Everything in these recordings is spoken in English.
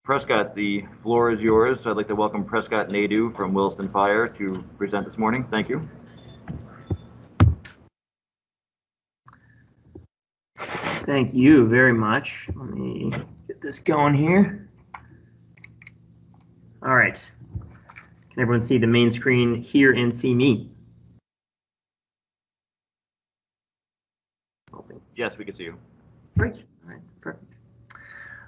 Prescott, the floor is yours. I'd like to welcome Prescott Nadeau from Williston Fire to present this morning. Thank you. Thank you very much. Let me get this going here. All right. Can everyone see the main screen here and see me? Yes, we can see you. Great. All right, perfect.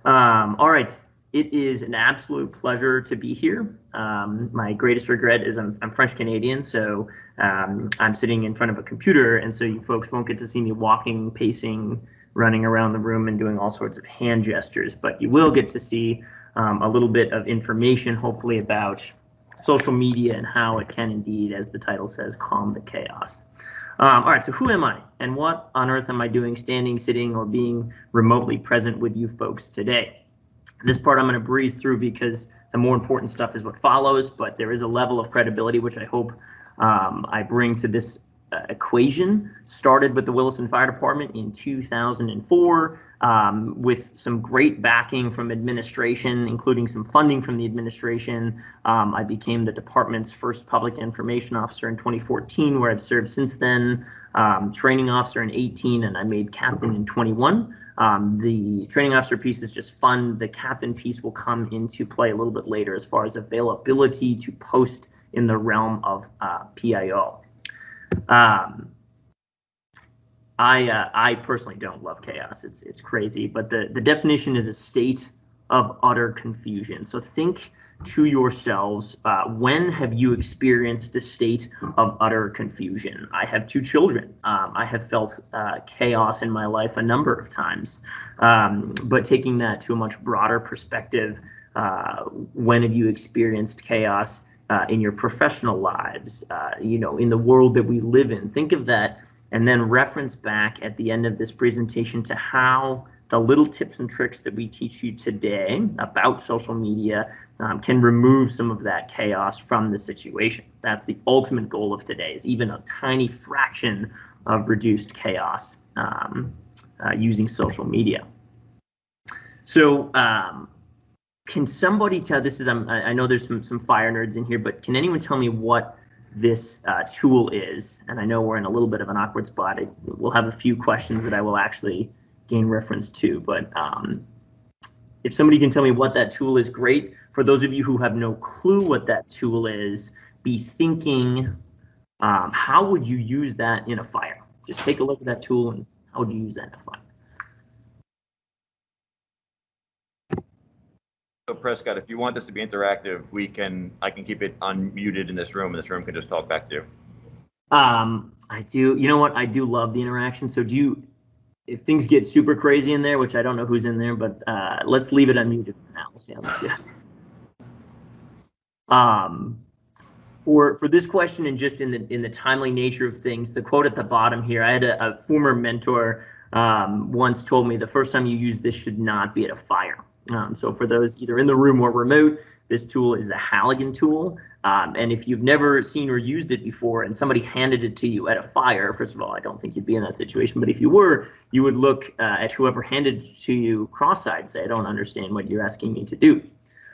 All right. It is an absolute pleasure to be here. My greatest regret is I'm French Canadian, so I'm sitting in front of a computer, and so you folks won't get to see me walking, pacing, running around the room and doing all sorts of hand gestures, but you will get to see a little bit of information, hopefully, about social media and how it can indeed, as the title says, calm the chaos. All right, so who am I, and what on earth am I doing standing, sitting, or being remotely present with you folks today? This part I'm going to breeze through because the more important stuff is what follows, but there is a level of credibility which I hope I bring to this equation. Started with the Williston Fire Department in 2004 with some great backing from administration, including some funding from the administration. I became the department's first public information officer in 2014, where I've served since then, training officer in 18, and I made captain in 21. The training officer piece is just fun. The captain piece will come into play a little bit later as far as availability to post in the realm of PIO. I personally don't love chaos. It's crazy, but the definition is a state of utter confusion. So think to yourselves, when have you experienced a state of utter confusion? I have two children. I have felt chaos in my life a number of times, but taking that to a much broader perspective, when have you experienced chaos in your professional lives, in the world that we live in? Think of that and then reference back at the end of this presentation to how the little tips and tricks that we teach you today about social media can remove some of that chaos from the situation. That's the ultimate goal of today, is even a tiny fraction of reduced chaos using social media. So can somebody tell, this is, I know there's some fire nerds in here, but can anyone tell me what this tool is? And I know we're in a little bit of an awkward spot. We'll have a few questions that I will actually gain reference to, but if somebody can tell me what that tool is, great. For those of you who have no clue what that tool is, be thinking, how would you use that in a fire? Just take a look at that tool and how would you use that in a fire? So Prescott, if you want this to be interactive, I can keep it unmuted in this room, and this room can just talk back to you. I do. You know what? I do love the interaction. So if things get super crazy in there, which I don't know who's in there, but let's leave it unmuted for now. We'll see how that goes. For this question, and just in the timely nature of things, the quote at the bottom here, I had a former mentor once told me the first time you use this should not be at a fire. So for those either in the room or remote, this tool is a Halligan tool. And if you've never seen or used it before and somebody handed it to you at a fire, first of all, I don't think you'd be in that situation. But if you were, you would look at whoever handed it to you cross-eyed and say, I don't understand what you're asking me to do.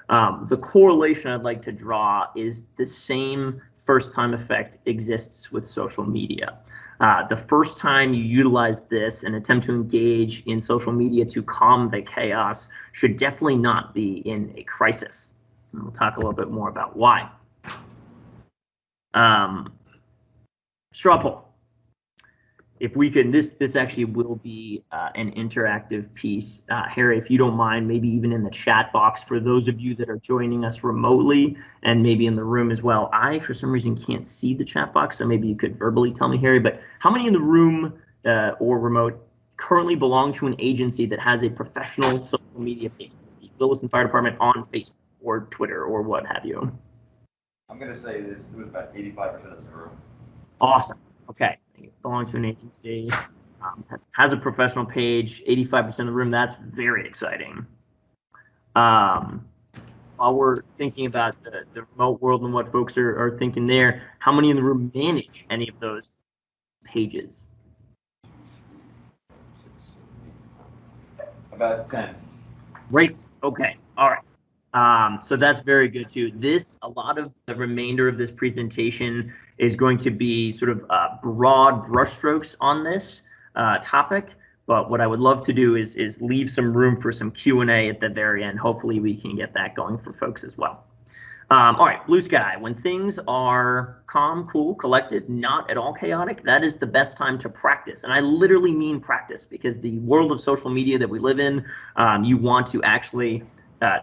The correlation I'd like to draw is the same first-time effect exists with social media. The first time you utilize this and attempt to engage in social media to calm the chaos should definitely not be in a crisis. And we'll talk a little bit more about why. Straw poll. If we can, this actually will be an interactive piece. Harry, if you don't mind, maybe even in the chat box for those of you that are joining us remotely and maybe in the room as well. I, for some reason, can't see the chat box, so maybe you could verbally tell me, Harry, but how many in the room or remote currently belong to an agency that has a professional social media page, the Williston Fire Department on Facebook or Twitter or what have you? I'm going to say it was about 85% of this room. Awesome. Okay. Belong to an agency, has a professional page, 85% of the room. That's very exciting. While we're thinking about the remote world and what folks are thinking there, how many in the room manage any of those pages? About 10. Great. Okay. All right. So that's very good too. A lot of the remainder of this presentation is going to be sort of broad brushstrokes on this topic. But what I would love to do is leave some room for some Q&A at the very end. Hopefully we can get that going for folks as well. All right, blue sky. When things are calm, cool, collected, not at all chaotic, that is the best time to practice. And I literally mean practice, because the world of social media that we live in, you want to actually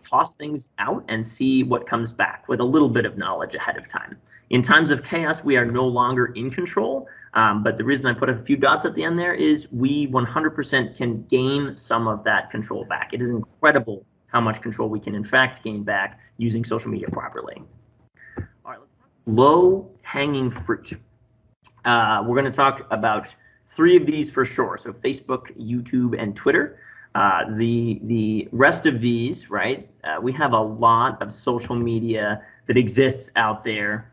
toss things out and see what comes back with a little bit of knowledge ahead of time. In times of chaos, we are no longer in control. But the reason I put a few dots at the end there is we 100% can gain some of that control back. It is incredible how much control we can in fact gain back using social media properly. All right, low hanging fruit. We're going to talk about 3 of these for sure. So Facebook, YouTube, and Twitter. The rest of these, right? We have a lot of social media that exists out there.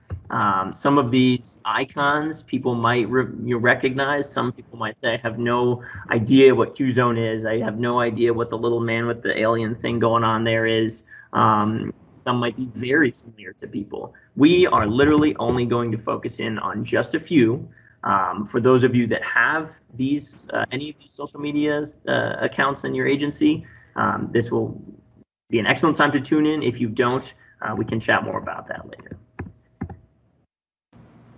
Some of these icons people might recognize. Some people might say, I have no idea what Qzone is. I have no idea what the little man with the alien thing going on there is. Some might be very familiar to people. We are literally only going to focus in on just a few. For those of you that have these, any of these social media accounts in your agency, this will be an excellent time to tune in. If you don't, we can chat more about that later.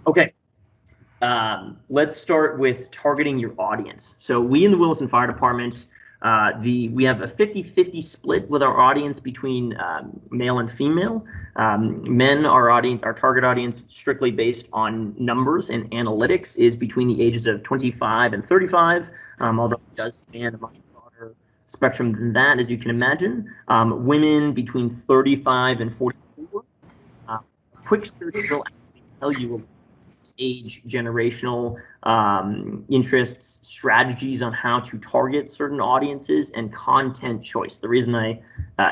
Okay, let's start with targeting your audience. So we in the Williston Fire Department, we have a 50-50 split with our audience between male and female. Men, our target audience, strictly based on numbers and analytics, is between the ages of 25 and 35, although it does span a much broader spectrum than that, as you can imagine. Women between 35 and 44. Quick search will actually tell you age, generational interests, strategies on how to target certain audiences, and content choice. The reason I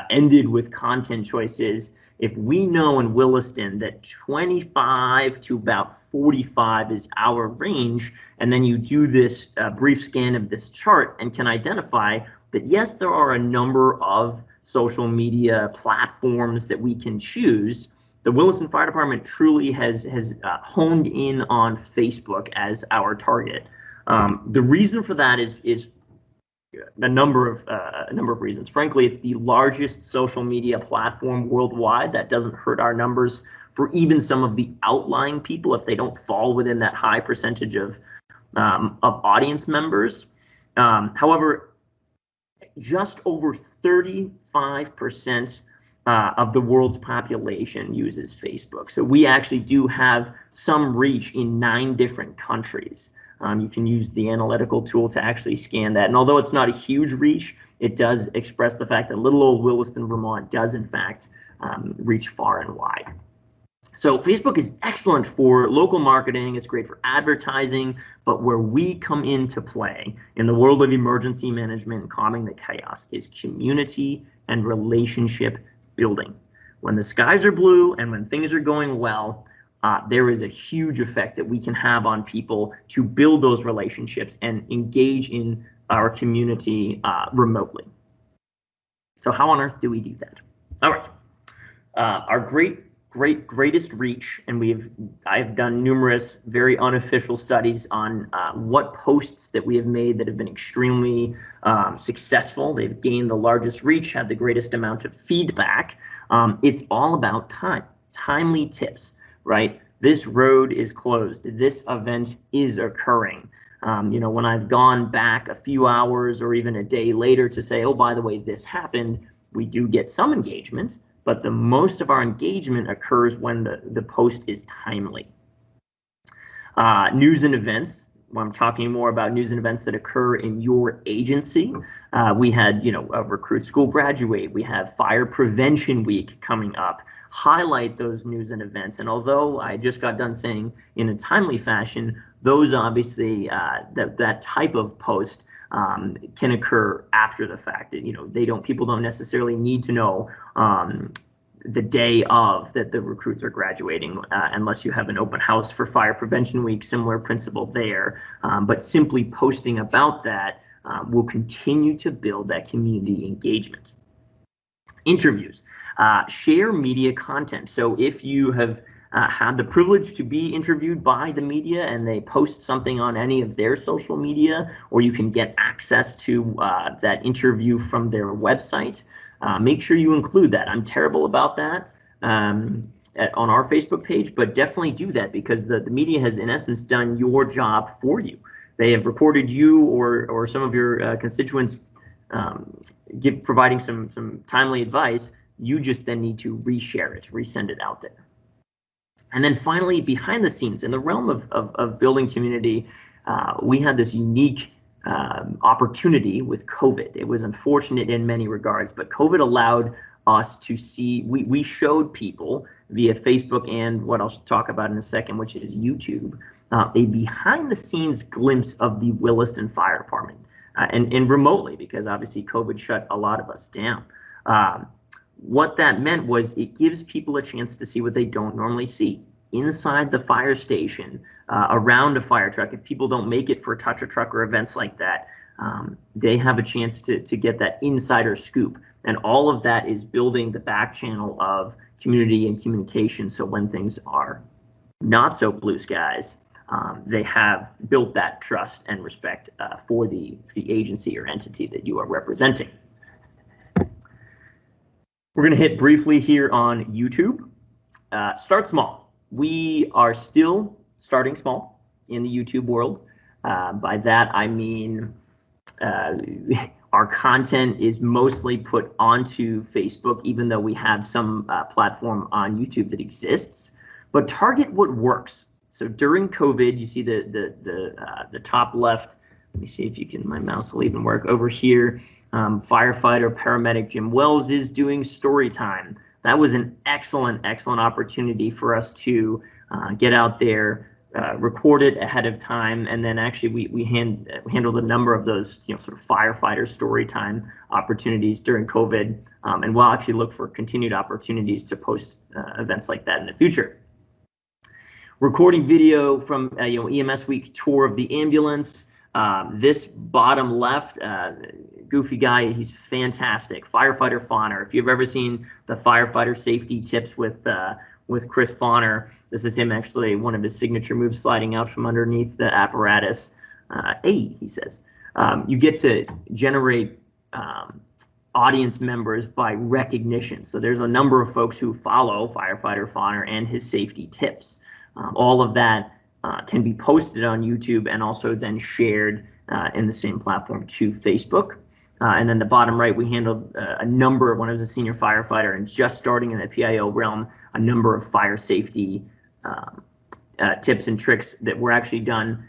ended with content choice is, if we know in Williston that 25 to about 45 is our range, and then you do this brief scan of this chart and can identify that, yes, there are a number of social media platforms that we can choose, the Williston Fire Department truly has honed in on Facebook as our target. The reason for that is a number of reasons. Frankly, it's the largest social media platform worldwide. That doesn't hurt our numbers for even some of the outlying people if they don't fall within that high percentage of audience members. However, just over 35% of the world's population uses Facebook. So we actually do have some reach in 9 different countries. You can use the analytical tool to actually scan that. And although it's not a huge reach, it does express the fact that little old Williston, Vermont does in fact reach far and wide. So Facebook is excellent for local marketing. It's great for advertising, but where we come into play in the world of emergency management and calming the chaos is community and relationship building. When the skies are blue and when things are going well, there is a huge effect that we can have on people to build those relationships and engage in our community remotely. So how on earth do we do that? All right, our greatest reach, and I've done numerous very unofficial studies on what posts that we have made that have been extremely successful. They've gained the largest reach, had the greatest amount of feedback. It's all about timely tips, right? This road is closed. This event is occurring. When I've gone back a few hours or even a day later to say, oh, by the way, this happened, we do get some engagement. But the most of our engagement occurs when the post is timely. News and events. When I'm talking more about news and events that occur in your agency, we had, a recruit school graduate. We have Fire Prevention Week coming up. Highlight those news and events. And although I just got done saying in a timely fashion, those obviously that type of post can occur after the fact. People don't necessarily need to know the day of that the recruits are graduating, unless you have an open house for Fire Prevention Week, similar principle there. But simply posting about that will continue to build that community engagement. Interviews. Share media content. So if you have had the privilege to be interviewed by the media and they post something on any of their social media, or you can get access to that interview from their website, make sure you include that. I'm terrible about that on our Facebook page, but definitely do that, because the media has in essence done your job for you. They have recorded you or some of your constituents providing some timely advice. You just then need to reshare it, resend it out there. And then finally, behind the scenes, in the realm of building community, we had this unique opportunity with COVID. It was unfortunate in many regards, but COVID allowed us to see, we showed people via Facebook and what I'll talk about in a second, which is YouTube, a behind the scenes glimpse of the Williston Fire Department, and remotely, because obviously COVID shut a lot of us down. What that meant was it gives people a chance to see what they don't normally see inside the fire station, around a fire truck. If people don't make it for touch a truck or events like that, they have a chance to get that insider scoop. And all of that is building the back channel of community and communication. So when things are not so blue skies, they have built that trust and respect for the agency or entity that you are representing. We're going to hit briefly here on YouTube. Start small. We are still starting small in the YouTube world. By that, I mean our content is mostly put onto Facebook, even though we have some platform on YouTube that exists. But target what works. So during COVID, you see the top left. Let me see if you can, my mouse will even work over here. Firefighter, paramedic Jim Wells is doing story time. That was an excellent opportunity for us to get out there, record it ahead of time, and then actually we handled a number of those sort of firefighter story time opportunities during COVID, and we'll actually look for continued opportunities to post events like that in the future. Recording video from EMS Week tour of the ambulance. This bottom left, goofy guy, he's fantastic. Firefighter Fauner. If you've ever seen the firefighter safety tips with Chris Fauner, this is him actually, one of his signature moves, sliding out from underneath the apparatus. He says. You get to generate audience members by recognition. So there's a number of folks who follow Firefighter Fauner and his safety tips. All of that can be posted on YouTube and also then shared in the same platform to Facebook. And then the bottom right, we handled a number, when I was a senior firefighter and just starting in the PIO realm, a number of fire safety tips and tricks that were actually done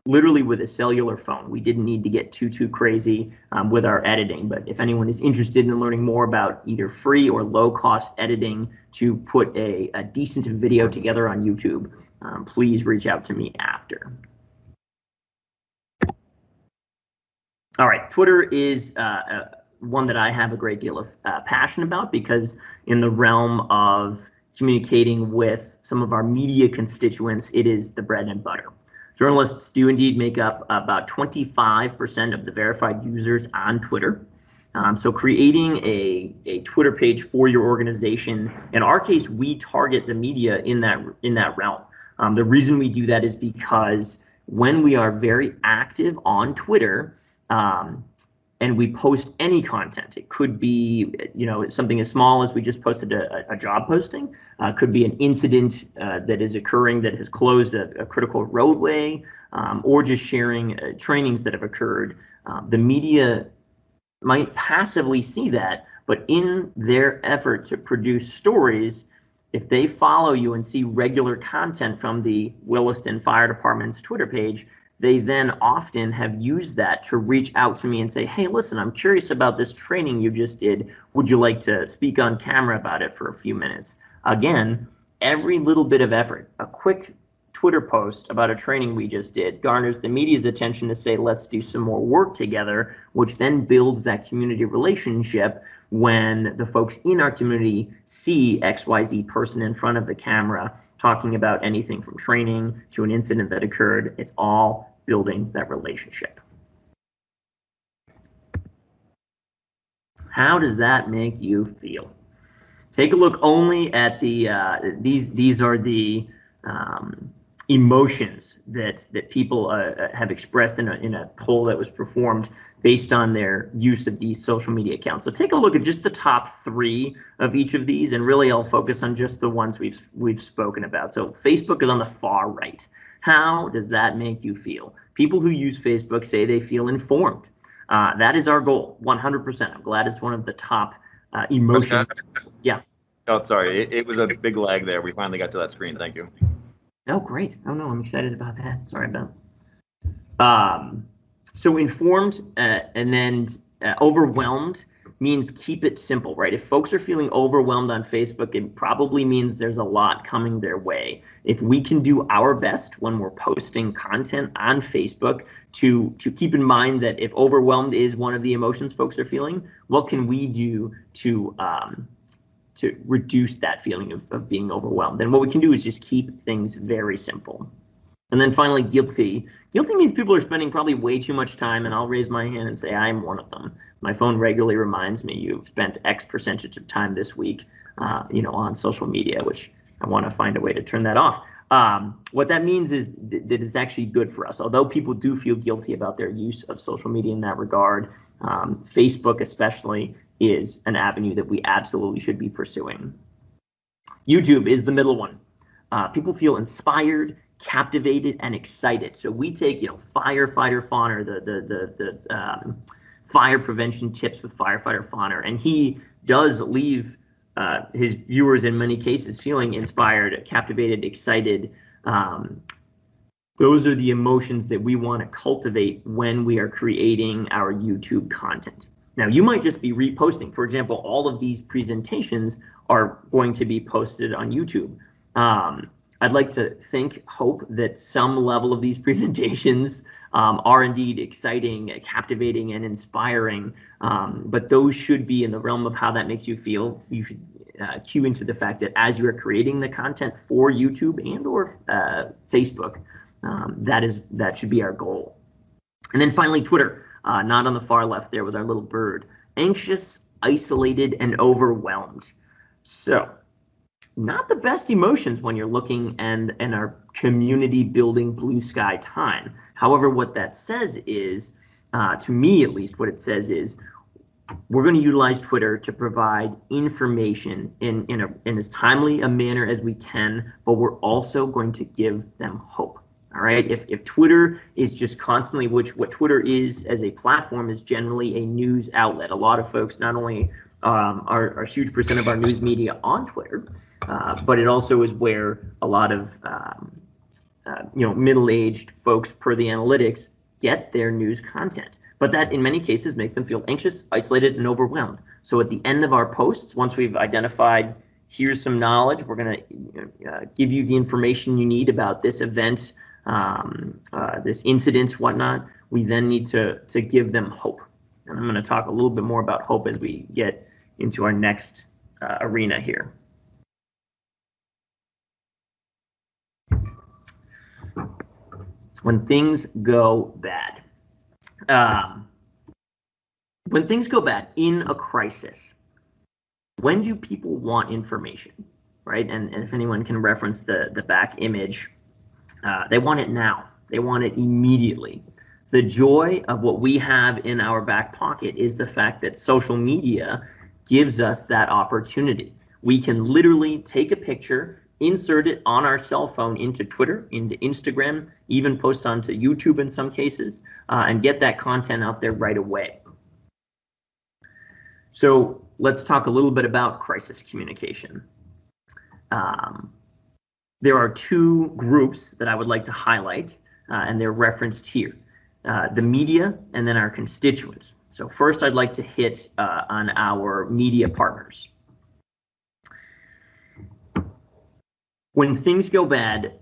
literally with a cellular phone. We didn't need to get too crazy with our editing, but if anyone is interested in learning more about either free or low cost editing to put a decent video together on YouTube, please reach out to me after. All right, Twitter is one that I have a great deal of passion about, because in the realm of communicating with some of our media constituents, it is the bread and butter. Journalists do indeed make up about 25% of the verified users on Twitter. So creating a Twitter page for your organization, in our case, we target the media in that realm. The reason we do that is because when we are very active on Twitter, and we post any content, it could be something as small as we just posted a job posting, could be an incident that is occurring that has closed a critical roadway, or just sharing trainings that have occurred. The media might passively see that, but in their effort to produce stories, if they follow you and see regular content from the Williston Fire Department's Twitter page, they then often have used that to reach out to me and say, hey, listen, I'm curious about this training you just did. Would you like to speak on camera about it for a few minutes? Again, every little bit of effort, a quick Twitter post about a training we just did, garners the media's attention to say, let's do some more work together, which then builds that community relationship. When the folks in our community see XYZ person in front of the camera talking about anything from training to an incident that occurred, it's all building that relationship. How does that make you feel? Take a look only at the these are the emotions that people have expressed in a poll that was performed based on their use of these social media accounts. So take a look at just the top 3 of each of these, and really I'll focus on just the ones we've spoken about. So Facebook is on the far right. How does that make you feel? People who use Facebook say they feel informed. That is our goal, 100%. I'm glad it's one of the top emotions. Yeah. Oh, sorry. It was a big lag there. We finally got to that screen. Thank you. Oh, great. Oh, no, I'm excited about that. Sorry about so informed and then overwhelmed means keep it simple, right? If folks are feeling overwhelmed on Facebook, it probably means there's a lot coming their way. If we can do our best when we're posting content on Facebook to keep in mind that if overwhelmed is one of the emotions folks are feeling, what can we do to reduce that feeling of being overwhelmed? And what we can do is just keep things very simple. And then finally, guilty. Guilty means people are spending probably way too much time, and I'll raise my hand and say I'm one of them. My phone regularly reminds me you've spent X percentage of time this week, on social media, which I want to find a way to turn that off. What that means is that it's actually good for us. Although people do feel guilty about their use of social media in that regard, Facebook especially is an avenue that we absolutely should be pursuing. YouTube is the middle one. People feel inspired, captivated, and excited. So we take, firefighter Fauner, the fire prevention tips with firefighter Fauner, and he does leave his viewers in many cases feeling inspired, captivated, excited. Those are the emotions that we want to cultivate when we are creating our YouTube content. Now, you might just be reposting. For example, all of these presentations are going to be posted on YouTube. I'd like to hope that some level of these presentations are indeed exciting, captivating, and inspiring, but those should be in the realm of how that makes you feel. You should cue into the fact that as you are creating the content for YouTube and or Facebook, that should be our goal. And then finally, Twitter, not on the far left there with our little bird. Anxious, isolated, and overwhelmed. So, not the best emotions when you're looking and our community building blue sky time. However, what that says is, to me at least, what it says is we're going to utilize Twitter to provide information in as timely a manner as we can, but we're also going to give them hope. All right. If Twitter is just constantly, what Twitter is as a platform is generally a news outlet. A lot of folks not only are a huge percent of our news media on Twitter, but it also is where a lot of middle-aged folks, per the analytics, get their news content. But that in many cases makes them feel anxious, isolated, and overwhelmed. So at the end of our posts, once we've identified here's some knowledge, we're going to give you the information you need about this event, this incident, whatnot, we then need to give them hope. And I'm going to talk a little bit more about hope as we get into our next arena here. When things go bad. When things go bad in a crisis, when do people want information, right? And if anyone can reference the back image, they want it now. They want it immediately. The joy of what we have in our back pocket is the fact that social media gives us that opportunity. We can literally take a picture, insert it on our cell phone into Twitter, into Instagram, even post onto YouTube in some cases, and get that content out there right away. So let's talk a little bit about crisis communication. There are 2 groups that I would like to highlight, and they're referenced here. The media and then our constituents. So first I'd like to hit on our media partners. When things go bad,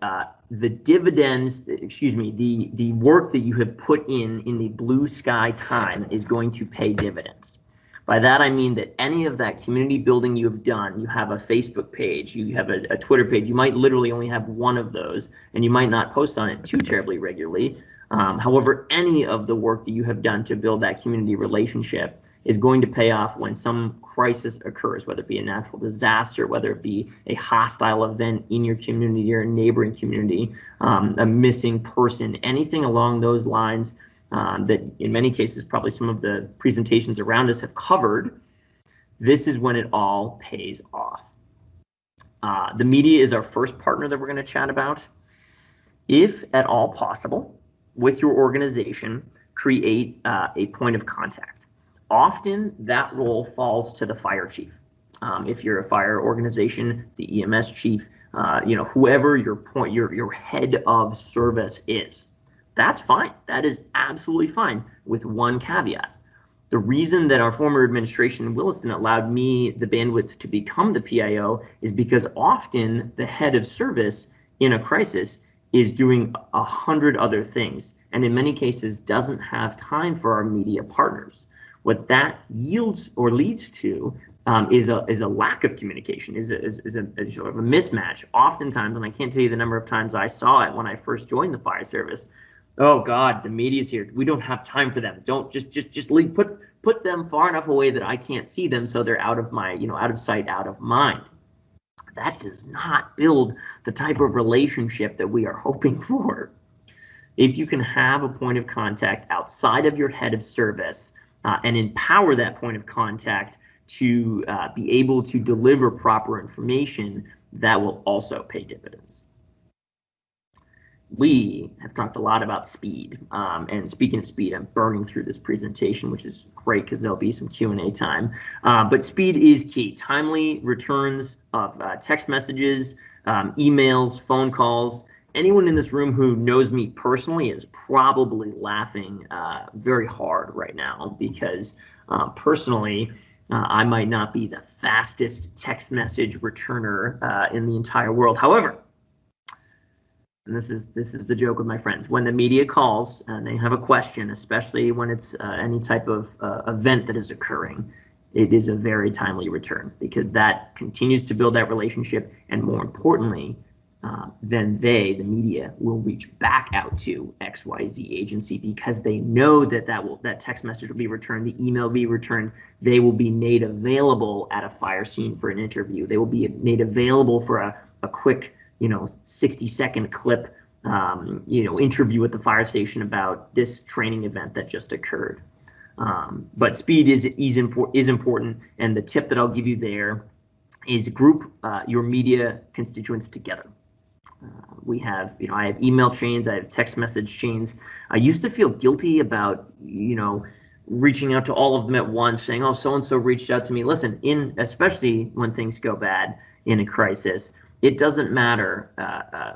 the dividends, the work that you have put in the blue sky time is going to pay dividends. By that I mean that any of that community building you have done, you have a Facebook page, you have a Twitter page, you might literally only have one of those, and you might not post on it too terribly regularly. However, any of the work that you have done to build that community relationship is going to pay off when some crisis occurs, whether it be a natural disaster, whether it be a hostile event in your community or a neighboring community, a missing person, anything along those lines that in many cases probably some of the presentations around us have covered. This is when it all pays off. The media is our first partner that we're going to chat about. If at all possible, with your organization, create a point of contact. Often that role falls to the fire chief. If you're a fire organization, the EMS chief, whoever your head of service is, that's fine. That is absolutely fine, with one caveat. The reason that our former administration in Williston allowed me the bandwidth to become the PIO is because often the head of service in a crisis is doing 100 other things, and in many cases doesn't have time for our media partners. What that yields or leads to is a lack of communication, is a sort of a mismatch. Oftentimes, and I can't tell you the number of times I saw it when I first joined the fire service. Oh God, the media's here. We don't have time for them. Don't just leave, put them far enough away that I can't see them, so they're out of my, out of sight, out of mind. That does not build the type of relationship that we are hoping for. If you can have a point of contact outside of your head of service and empower that point of contact to be able to deliver proper information, that will also pay dividends. We have talked a lot about speed, and speaking of speed, I'm burning through this presentation, which is great because there'll be some Q&A time. But speed is key. Timely returns of text messages, emails, phone calls. Anyone in this room who knows me personally is probably laughing very hard right now because personally, I might not be the fastest text message returner in the entire world. However, and this is the joke with my friends, when the media calls and they have a question, especially when it's any type of event that is occurring, it is a very timely return because that continues to build that relationship, and more importantly, then the media, will reach back out to XYZ agency because they know that text message will be returned, the email will be returned, they will be made available at a fire scene for an interview, they will be made available for a quick 60-second clip, interview at the fire station about this training event that just occurred. But speed is important, and the tip that I'll give you there is group your media constituents together. We have, I have email chains, I have text message chains. I used to feel guilty about, reaching out to all of them at once, saying, oh, so-and-so reached out to me. Listen, especially when things go bad in a crisis, it doesn't matter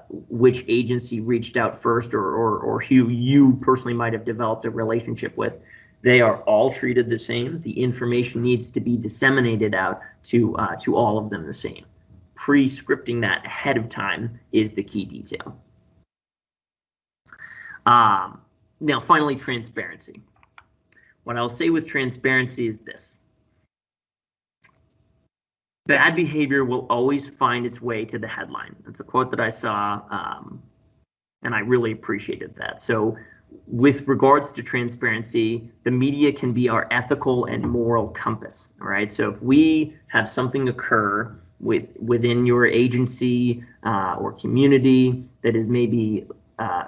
which agency reached out first or who you personally might have developed a relationship with. They are all treated the same. The information needs to be disseminated out to all of them the same. Pre-scripting that ahead of time is the key detail. Now, finally, transparency. What I'll say with transparency is this. Bad behavior will always find its way to the headline. That's a quote that I saw, and I really appreciated that. So with regards to transparency, the media can be our ethical and moral compass, all right? So if we have something occur within your agency or community that is maybe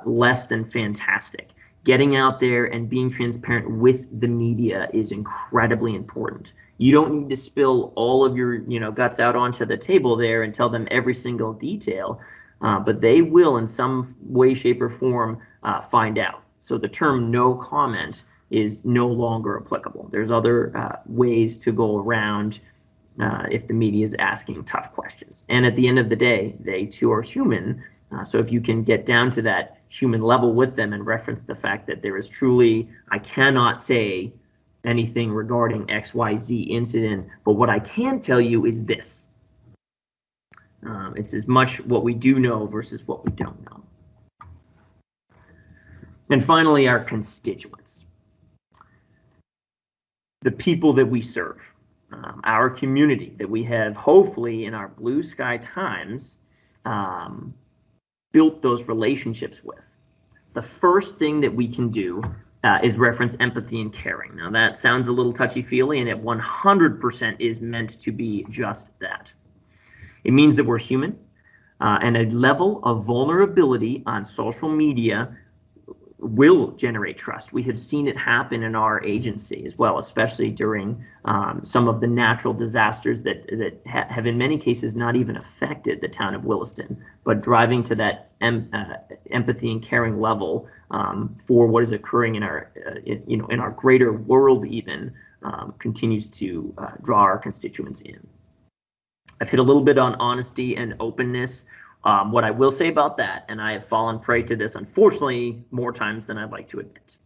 less than fantastic, getting out there and being transparent with the media is incredibly important. You don't need to spill all of your guts out onto the table there and tell them every single detail, but they will in some way, shape, or form find out. So the term no comment is no longer applicable. There's other ways to go around if the media is asking tough questions. And at the end of the day, they too are human. So if you can get down to that human level with them and reference the fact that there is truly, I cannot say anything regarding XYZ incident, but what I can tell you is this. It's as much what we do know versus what we don't know. And finally, our constituents. The people that we serve, our community that we have hopefully in our blue sky times built those relationships with. The first thing that we can do is reference empathy and caring. Now that sounds a little touchy-feely, and it 100% is meant to be just that. It means that we're human, and a level of vulnerability on social media will generate trust. We have seen it happen in our agency as well, especially during some of the natural disasters that have in many cases not even affected the town of Williston, but driving to that empathy and caring level for what is occurring in our in our greater world even continues to draw our constituents in. I've hit a little bit on honesty and openness. What I will say about that, and I have fallen prey to this, unfortunately, more times than I'd like to admit.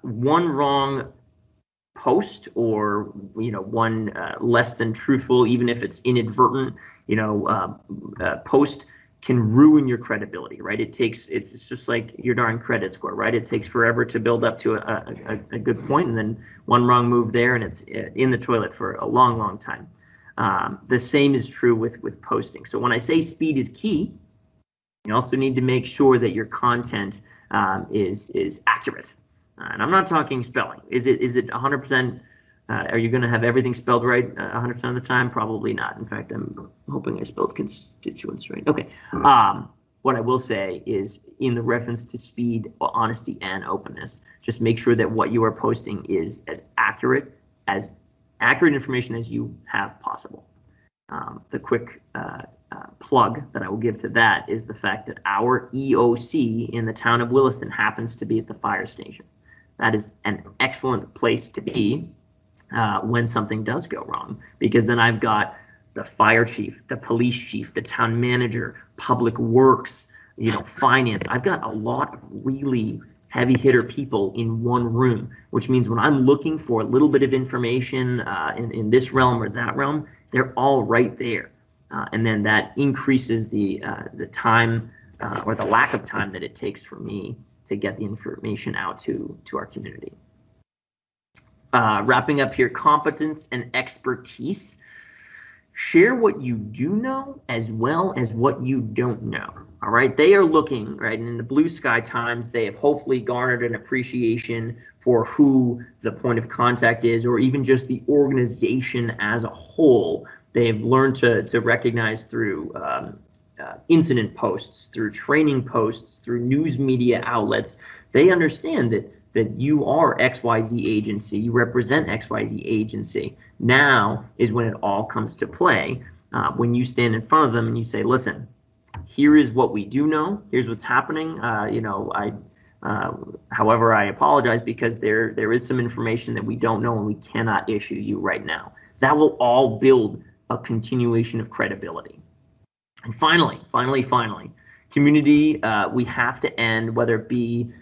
One wrong post, or one less than truthful, even if it's inadvertent, post can ruin your credibility, right? It's just like your darn credit score, right? It takes forever to build up to a good point, and then one wrong move there, and it's in the toilet for a long, long time. The same is true with posting. So when I say speed is key, you also need to make sure that your content is accurate. And I'm not talking spelling. Is it 100%? Are you going to have everything spelled right 100% of the time? Probably not. In fact, I'm hoping I spelled constituents right. Okay. What I will say is, in the reference to speed, honesty, and openness, just make sure that what you are posting is as accurate information as you have possible. The quick plug that I will give to that is the fact that our EOC in the town of Williston happens to be at the fire station. That is an excellent place to be when something does go wrong, because then I've got the fire chief, the police chief, the town manager, public works, finance. I've got a lot of really heavy hitter people in one room, which means when I'm looking for a little bit of information in this realm or that realm, they're all right there. And then that increases the time or the lack of time that it takes for me to get the information out to our community. Wrapping up here, competence and expertise. Share what you do know as well as what you don't know. All right, they are looking, right, and in the blue sky times, they have hopefully garnered an appreciation for who the point of contact is, or even just the organization as a whole. They've learned to recognize through incident posts, through training posts, through news media outlets. They understand that you are XYZ agency, you represent XYZ agency. Now is when it all comes to play, when you stand in front of them and you say, listen, here is what we do know, here's what's happening. However, I apologize because there is some information that we don't know and we cannot issue you right now. That will all build a continuation of credibility. And finally, community, we have to end, whether it be,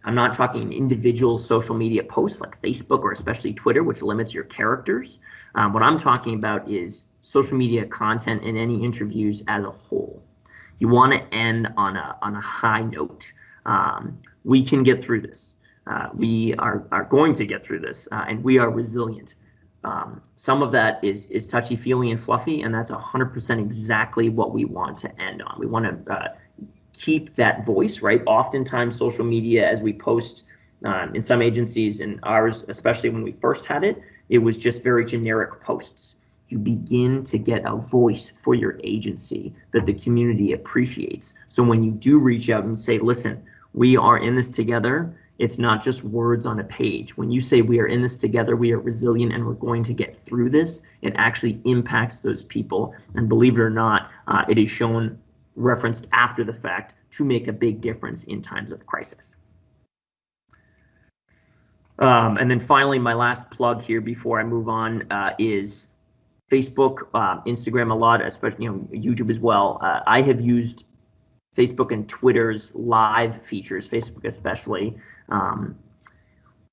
I'm not talking individual social media posts like Facebook or especially Twitter, which limits your characters. What I'm talking about is social media content in any interviews as a whole. You want to end on a high note. We can get through this. We are going to get through this, and we are resilient. Some of that is touchy-feely and fluffy, and that's 100% exactly what we want to end on. We want to keep that voice, right? Oftentimes social media, as we post in some agencies, and ours, especially when we first had it, it was just very generic posts. You begin to get a voice for your agency that the community appreciates. So when you do reach out and say, listen, we are in this together, it's not just words on a page. When you say we are in this together, we are resilient and we're going to get through this, it actually impacts those people. And believe it or not, it is shown, referenced after the fact, to make a big difference in times of crisis. And then finally, my last plug here before I move on is Facebook, Instagram a lot, especially YouTube as well. I have used Facebook and Twitter's live features, Facebook especially,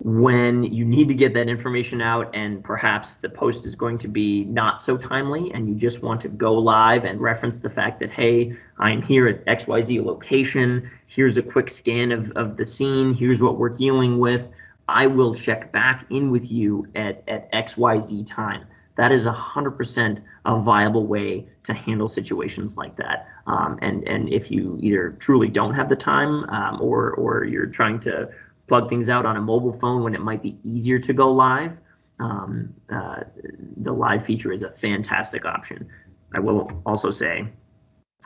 when you need to get that information out and perhaps the post is going to be not so timely and you just want to go live and reference the fact that, hey, I'm here at XYZ location, here's a quick scan of the scene, here's what we're dealing with. I will check back in with you at XYZ time. that is 100% a viable way to handle situations like that. And if you either truly don't have the time or you're trying to plug things out on a mobile phone when it might be easier to go live, the live feature is a fantastic option. I will also say,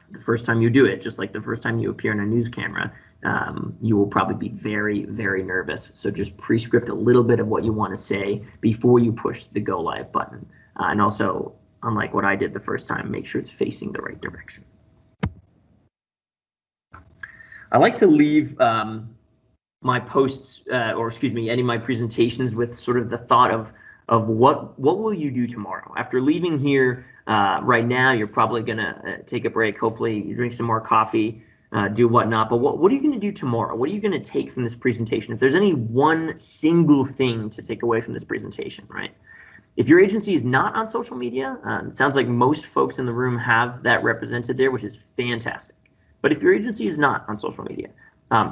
the first time you do it, just like the first time you appear on a news camera, you will probably be very, very nervous. So just pre-script a little bit of what you want to say before you push the go live button. And also, unlike what I did the first time, make sure it's facing the right direction. I like to leave my posts, or excuse me, any of my presentations with sort of the thought of what will you do tomorrow? After leaving here right now, you're probably gonna take a break. Hopefully you drink some more coffee, do whatnot, but what are you gonna do tomorrow? What are you gonna take from this presentation? If there's any one single thing to take away from this presentation, right? If your agency is not on social media, it sounds like most folks in the room have that represented there, which is fantastic. But if your agency is not on social media,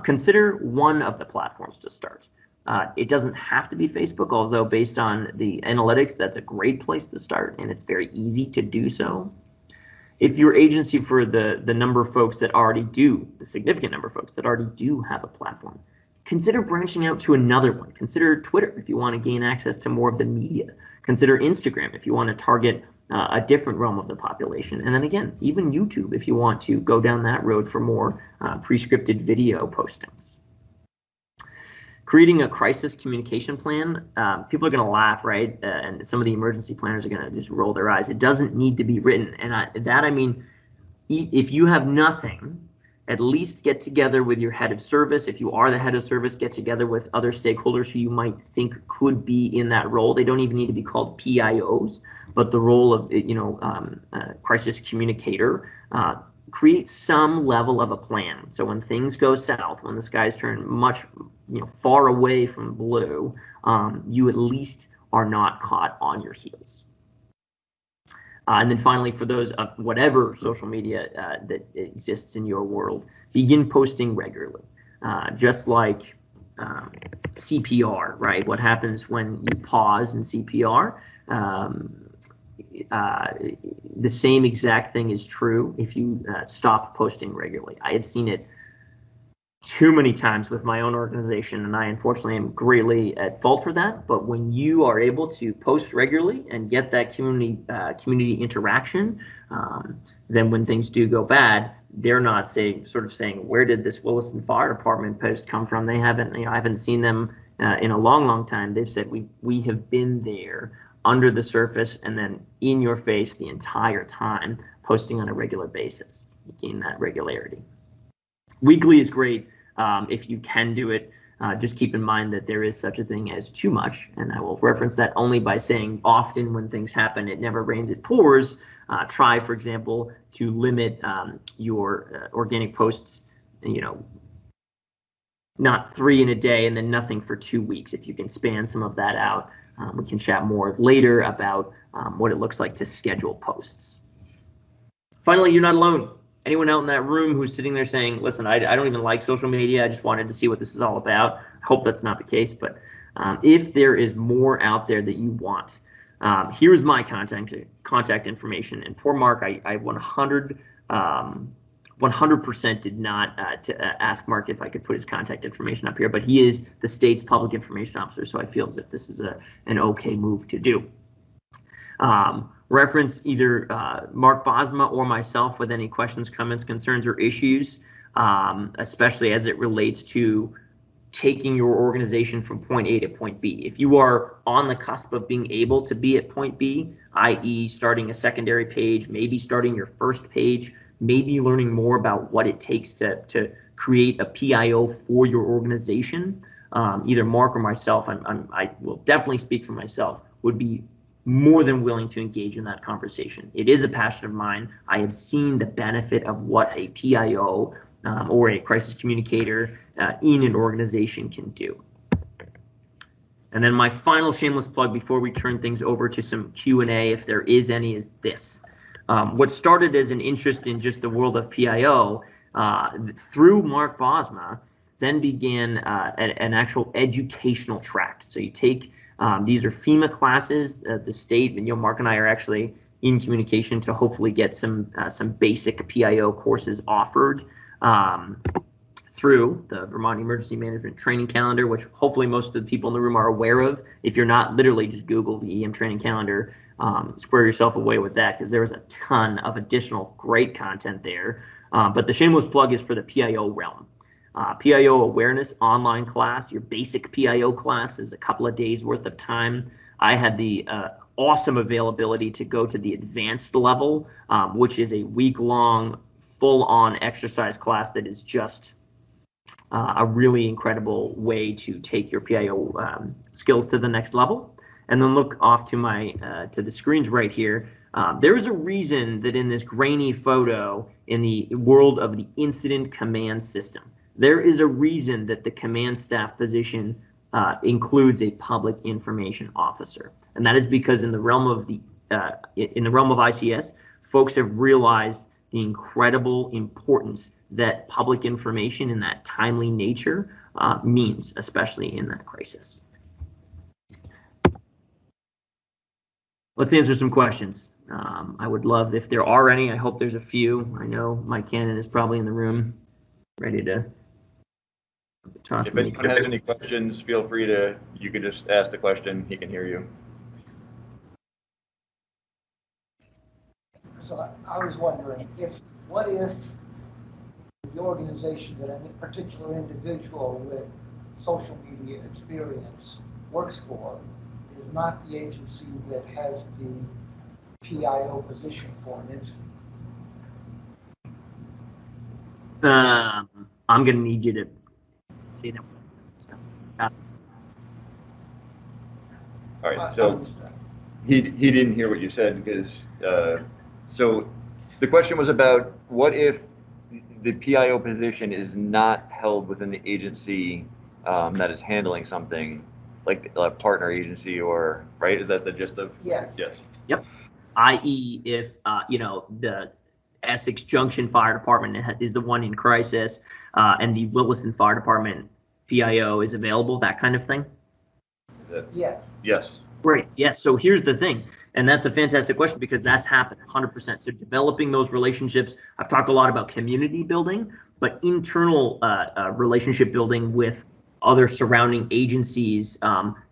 consider one of the platforms to start. It doesn't have to be Facebook, although based on the analytics, that's a great place to start, and it's very easy to do so. If your agency, for the number of folks that already do, the significant number of folks that already do have a platform, consider branching out to another one. Consider Twitter if you want to gain access to more of the media. Consider Instagram if you want to target a different realm of the population. And then again, even YouTube if you want to go down that road for more pre-scripted video postings. Creating a crisis communication plan, people are going to laugh, right? And some of the emergency planners are going to just roll their eyes. It doesn't need to be written. And I mean, if you have nothing, at least get together with your head of service. If you are the head of service, get together with other stakeholders who you might think could be in that role. They don't even need to be called PIOs, but the role of, crisis communicator. Create some level of a plan. So when things go south, when the skies turn much, far away from blue, you at least are not caught on your heels. And then finally, for those of whatever social media that exists in your world, begin posting regularly. Just like CPR, right? What happens when you pause in CPR? The same exact thing is true if you stop posting regularly. I have seen it too many times with my own organization, and I unfortunately am greatly at fault for that. But when you are able to post regularly and get that community interaction, then when things do go bad, they're not saying, where did this Williston Fire Department post come from? They haven't, I haven't seen them in a long time. They've said we have been there under the surface and then in your face the entire time, posting on a regular basis. You gain that regularity. Weekly is great if you can do it. Just keep in mind that there is such a thing as too much, and I will reference that only by saying often when things happen, it never rains, it pours. Try, for example, to limit your organic posts, not 3 in a day and then nothing for 2 weeks. If you can span some of that out, we can chat more later about what it looks like to schedule posts. Finally, you're not alone. Anyone out in that room who's sitting there saying, listen, I don't even like social media, I just wanted to see what this is all about. I hope that's not the case, but if there is more out there that you want, here's my contact information. And poor Mark, I 100% did not ask Mark if I could put his contact information up here, but he is the state's public information officer, so I feel as if this is an okay move to do. Reference either Mark Bosma or myself with any questions, comments, concerns, or issues, especially as it relates to taking your organization from point A to point B. If you are on the cusp of being able to be at point B, i.e. starting a secondary page, maybe starting your first page, maybe learning more about what it takes to create a PIO for your organization, either Mark or myself, I will definitely speak for myself, would be more than willing to engage in that conversation. It is a passion of mine. I have seen the benefit of what a PIO or a crisis communicator in an organization can do. And then my final shameless plug before we turn things over to some Q&A, if there is any, is this. What started as an interest in just the world of PIO through Mark Bosma then began an actual educational tract. So you take These are FEMA classes. The state, and Mark and I are actually in communication to hopefully get some basic PIO courses offered through the Vermont Emergency Management Training Calendar, which hopefully most of the people in the room are aware of. If you're not, literally just Google the EM Training Calendar, square yourself away with that, because there's a ton of additional great content there. But the shameless plug is for the PIO realm. PIO awareness online class, your basic PIO class is a couple of days worth of time. I had the awesome availability to go to the advanced level, which is a week-long, full-on exercise class that is just a really incredible way to take your PIO skills to the next level. And then look off to my to the screens right here. There is a reason that in this grainy photo in the world of the incident command system, there is a reason that the command staff position includes a public information officer, and that is because in the realm of ICS, folks have realized the incredible importance that public information in that timely nature means, especially in that crisis. Let's answer some questions. I would love if there are any. I hope there's a few. I know Mike Cannon is probably in the room, ready to toss. If anyone has any questions, feel free to. You can just ask the question. He can hear you. So I was wondering, what if the organization that a particular individual with social media experience works for is not the agency that has the PIO position for an incident? I'm going to need you to say that. All right, so he didn't hear what you said because so the question was about what if the PIO position is not held within the agency that is handling something like a partner agency, or right? Is that the gist of? Yes. Yes. Yep. I.e., if the Essex Junction Fire Department is the one in crisis, and the Williston Fire Department PIO is available, that kind of thing. Yes. Yes. Great. Yes. So here's the thing, and that's a fantastic question because that's happened 100%. So developing those relationships, I've talked a lot about community building, but internal relationship building with other surrounding agencies,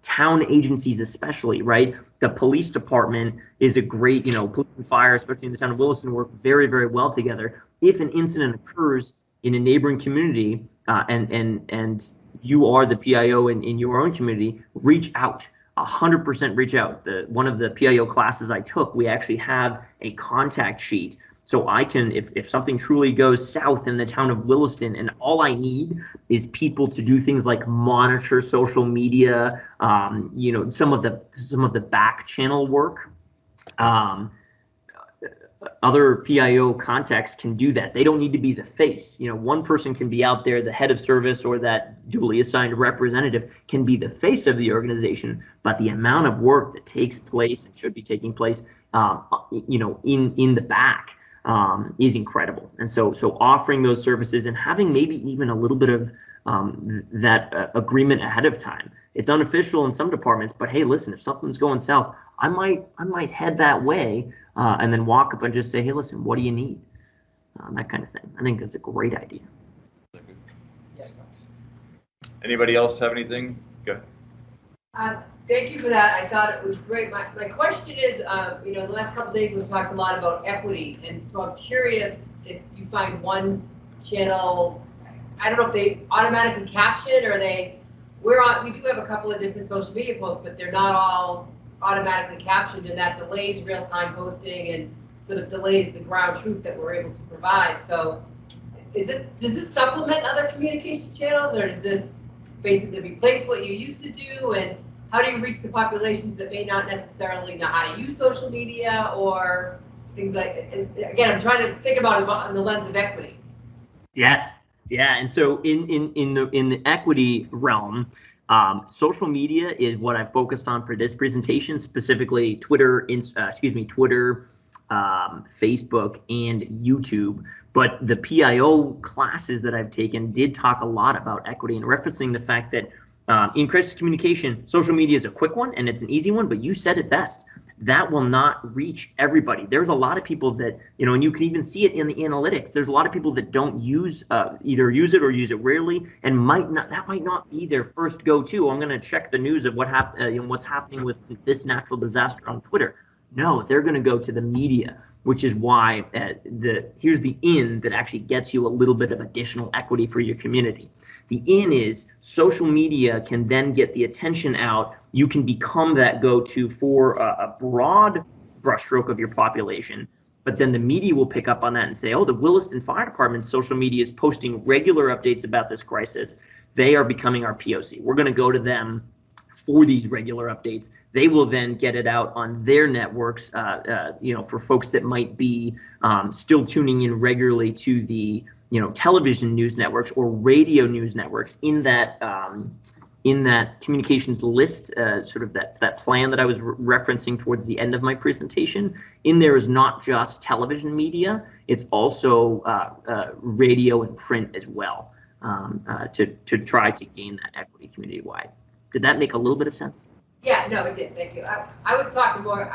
town agencies especially, right? The police department is a great, police and fire, especially in the town of Williston, work very, very well together. If an incident occurs in a neighboring community and you are the PIO in your own community, reach out. 100% reach out. One of the PIO classes I took, we actually have a contact sheet. So I can, if something truly goes south in the town of Williston, and all I need is people to do things like monitor social media, some of the back channel work. Other PIO contacts can do that. They don't need to be the face. One person can be out there, the head of service or that duly assigned representative can be the face of the organization, but the amount of work that takes place and should be taking place, in the back is incredible. And so offering those services and having maybe even a little bit of that agreement ahead of time. It's unofficial in some departments, but hey, listen, if something's going south, I might head that way and then walk up and just say, hey, listen, what do you need? That kind of thing. I think that's a great idea. Yes, thanks. Anybody else have anything? Go ahead. Thank you for that. I thought it was great. My question is, the last couple of days we've talked a lot about equity, and so I'm curious if you find one channel, I don't know if they automatically caption or we do have a couple of different social media posts, but they're not all automatically captioned, and that delays real-time posting and sort of delays the ground truth that we're able to provide. So does this supplement other communication channels, or does this basically replace what you used to do? And how do you reach the populations that may not necessarily know how to use social media or things like, and again, I'm trying to think about it in the lens of equity. Yes. Yeah. And so in the equity realm, social media is what I focused on for this presentation, specifically Twitter, Facebook, and YouTube. But the PIO classes that I've taken did talk a lot about equity and referencing the fact that in crisis communication, social media is a quick one and it's an easy one, but you said it best. That will not reach everybody. There's a lot of people that, and you can even see it in the analytics. There's a lot of people that don't either use it or use it rarely, and that might not be their first go-to. I'm going to check the news of what's happening with this natural disaster on Twitter. No, they're going to go to the media, which is why here's the in that actually gets you a little bit of additional equity for your community. The in is social media can then get the attention out. You can become that go-to for a broad brushstroke of your population, but then the media will pick up on that and say, oh, the Williston Fire Department's social media is posting regular updates about this crisis. They are becoming our POC. We're going to go to them for these regular updates. They will then get it out on their networks, for folks that might be still tuning in regularly to the television news networks or radio news networks. In that communications list, sort of that plan that I was referencing towards the end of my presentation, in there is not just television media, it's also radio and print as well, to try to gain that equity community-wide. Did that make a little bit of sense? Yeah, no, it did. Thank you. I was talking more.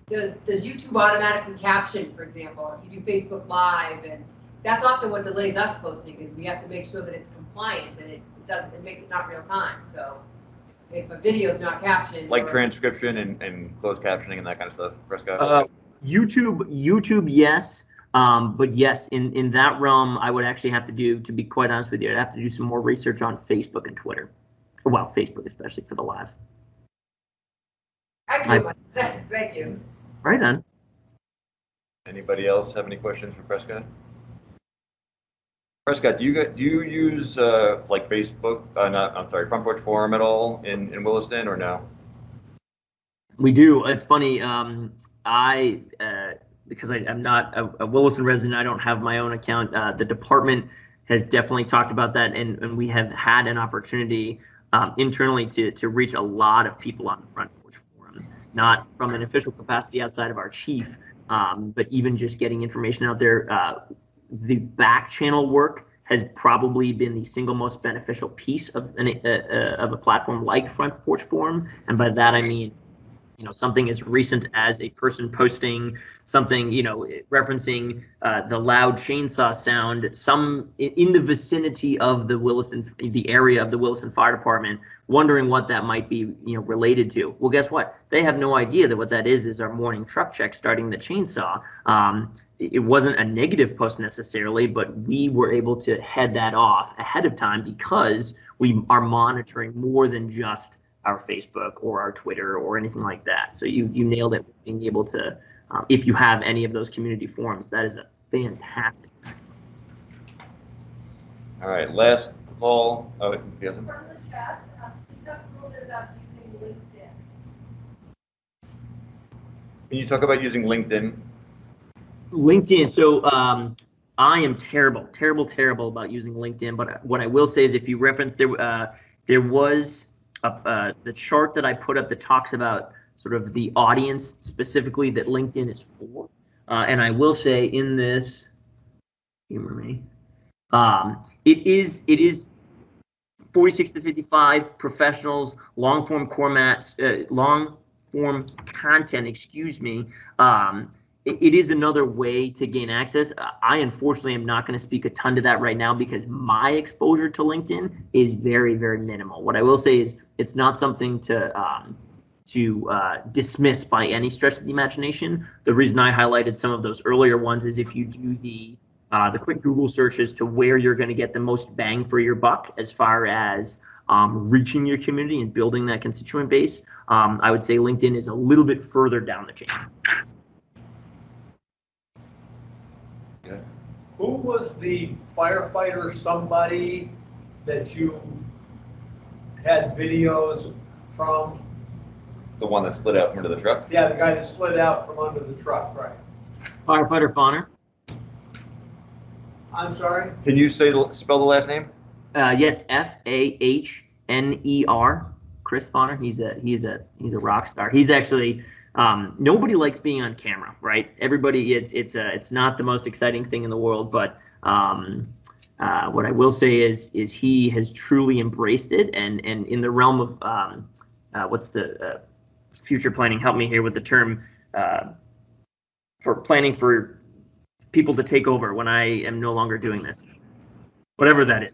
Does YouTube automatically caption, for example, if you do Facebook Live, and that's often what delays us posting, is we have to make sure that it's compliant and it makes it not real time. So if a video is not captioned, like transcription and closed captioning and that kind of stuff, Prescott. YouTube, yes. But yes, in that realm, I would actually have to be quite honest with you, I'd have to do some more research on Facebook and Twitter. Well, Facebook especially for the live. Thank you. Right on. Anybody else have any questions for Prescott? Prescott, do you use like Facebook? Front Porch Forum at all in Williston, or no? We do. It's funny. Because I'm not a Williston resident, I don't have my own account. The department has definitely talked about that, and we have had an opportunity internally to reach a lot of people on the Front Porch Forum, not from an official capacity outside of our chief, but even just getting information out there. The back channel work has probably been the single most beneficial piece of a platform like Front Porch Forum, and by that I mean, something as recent as a person posting something, referencing the loud chainsaw sound, in the vicinity of the area of the Williston Fire Department, wondering what that might be, related to. Well, guess what? They have no idea that what that is our morning truck check starting the chainsaw. It wasn't a negative post necessarily, but we were able to head that off ahead of time because we are monitoring more than just our Facebook or our Twitter or anything like that. So you nailed it, being able to, if you have any of those community forums, that is a fantastic. All right, last call. Oh, the other. From the chat, we talked a little bit about using LinkedIn. Can you talk about using LinkedIn? LinkedIn. So I am terrible about using LinkedIn. But what I will say is, if you reference there was the chart that I put up that talks about sort of the audience specifically that LinkedIn is for. And I will say in this, humor me, it is 46 to 55 professionals, long form content, excuse me. It is another way to gain access. I unfortunately am not going to speak a ton to that right now because my exposure to LinkedIn is very, very minimal. What I will say is it's not something to dismiss by any stretch of the imagination. The reason I highlighted some of those earlier ones is if you do the quick Google searches to where you're going to get the most bang for your buck as far as reaching your community and building that constituent base, I would say LinkedIn is a little bit further down the chain. Who was the firefighter, somebody that you had videos from? The one that slid out from under the truck? Yeah, the guy that slid out from under the truck, right. Firefighter Fahner. I'm sorry? Can you spell the last name? Yes, Fahner. Chris Fahner. He's a rock star. He's actually nobody likes being on camera, right? Everybody, it's not the most exciting thing in the world, but What I will say is he has truly embraced it, and in the realm of what's the future planning? Help me here with the term for planning for people to take over when I am no longer doing this, whatever that is.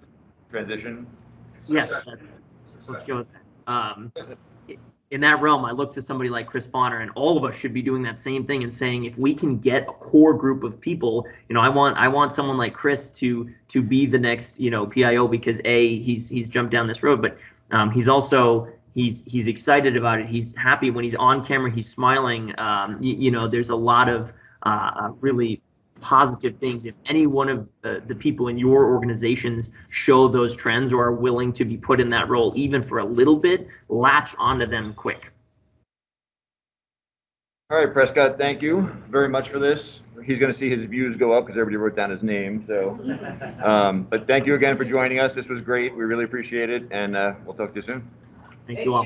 Transition. Yes, let's go with that. In that realm, I look to somebody like Chris Bonner, and all of us should be doing that same thing and saying, if we can get a core group of people, I want someone like Chris to be the next, PIO, because he's jumped down this road, but he's also he's excited about it. He's happy when he's on camera. He's smiling. There's a lot of really positive things. If any one of the people in your organizations show those trends or are willing to be put in that role, even for a little bit, latch onto them quick. All right, Prescott, thank you very much for this. He's going to see his views go up because everybody wrote down his name. So, but thank you again for joining us. This was great. We really appreciate it, and we'll talk to you soon. Thank you all.